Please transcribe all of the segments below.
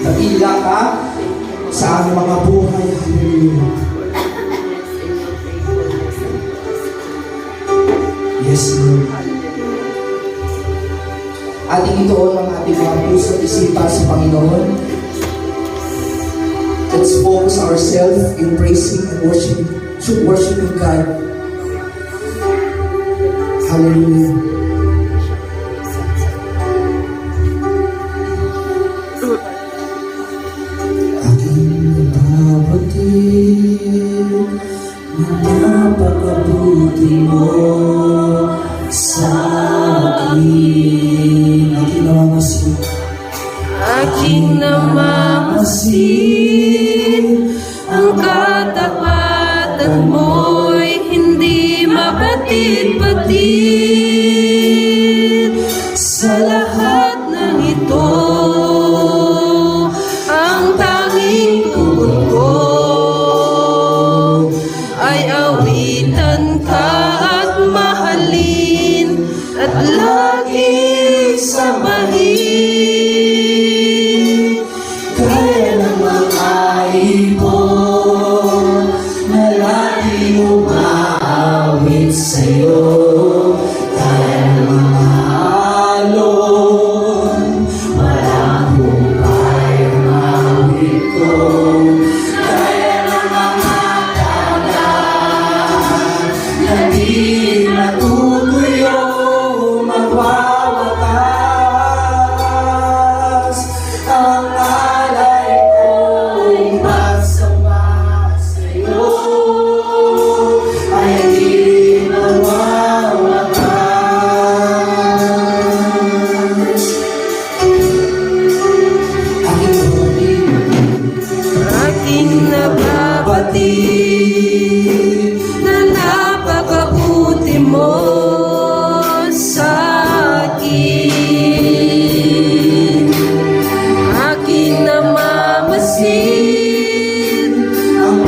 Dakila ka sa aming mga buhay. Hallelujah. Yes, Lord. Ating ituon ang ating mga puso at isipan sa Panginoon. Let's focus ourselves in praising and worshiping God. Hallelujah. Aking nababatid na napakabuti mo sa akin. Aking namamasin, ang katapatan mo'y hindi mapatid-patid. Sa lahat ng ito, ang tanging tugon ko ay awitan ka at mahalin at lagi samahin. Kaya namang aibon na lagi umaawit sa'yo. Kaya namang alon, walang humpay ang awit ko. Kaya namang atagan na di natutuyo, magwawakas ang alay ko'y magsama sa'yo ay di mawawakas. Aking nababatid na napakabuti mo sa akin. Aking namamasin ang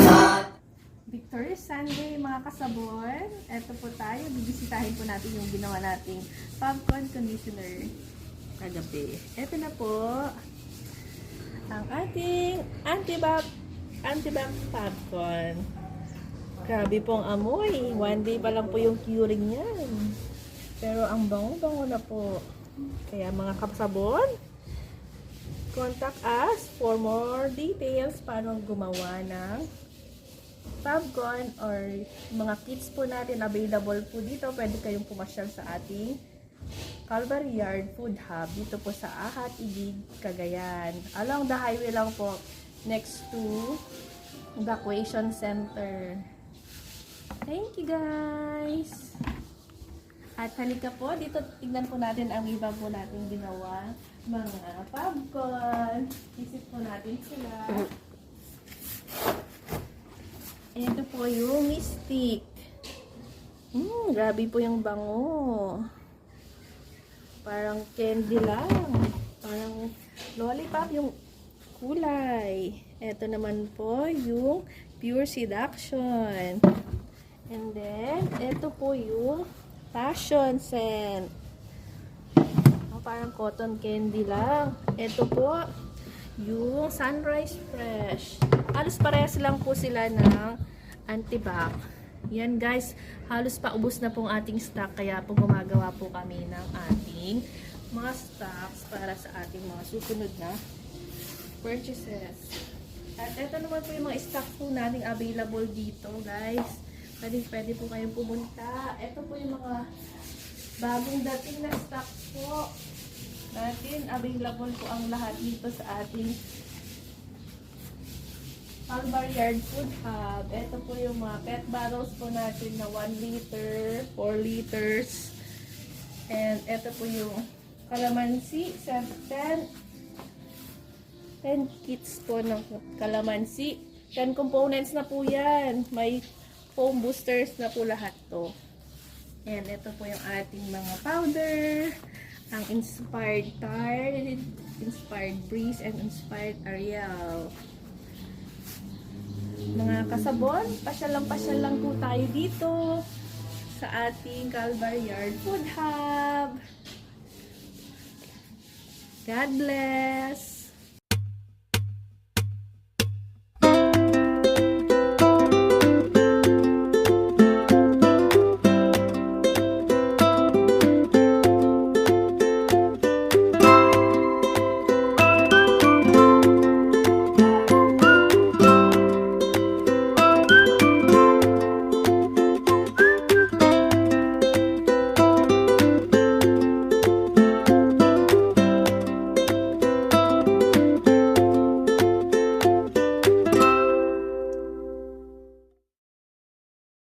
Victorious Sunday mga kasabon. Eto po tayo, bibisitahin po natin yung ginawa nating popcorn conditioner kagabi. Eto na po ang ating antibac popcorn. Grabe pong amoy. One day pa lang po yung curing yan. Pero ang bango-bango na po. Kaya mga kasabon, contact us for more details paano gumawa ng popcorn or mga kits po natin available po dito. Pwede kayong pumasyal sa ating Calvary Yard Food Hub dito po sa Ahat, Ibig, Cagayan. Along the highway lang po next to the Equation Center. Thank you guys! At halika po, dito tignan po natin ang iba po natin ginawa mga popcorn. Visit po natin sila. Ito po yung mystic. Grabe po yung bango. Parang candy lang. Parang lollipop yung kulay. Ito naman po yung pure seduction. And then, ito po yung passion scent. Parang cotton candy lang. Ito po yung sunrise fresh. Halos parehas lang po sila ng antibac. Yan guys, halos paubos na pong ating stock, kaya po gumagawa po kami ng ating mga stocks para sa ating mga susunod na purchases. At ito naman po yung mga stock po nating available dito guys. Pwede po kayong pumunta. Ito po yung mga bagong dating na stocks po natin. Available po ang lahat dito sa ating Calvary Yard Food Hub. Ito po yung mga pet bottles po natin na 1 liter, 4 liters. And ito po yung calamansi, 10 kits po ng calamansi. 10 components na po yan. May foam boosters na po lahat to. And ito po yung ating mga powder. Ang Inspired Tide, Inspired Breeze, and Inspired Ariel. Mga kasabon, pasyal lang po tayo dito sa ating Calvary Yard Food Hub. God bless!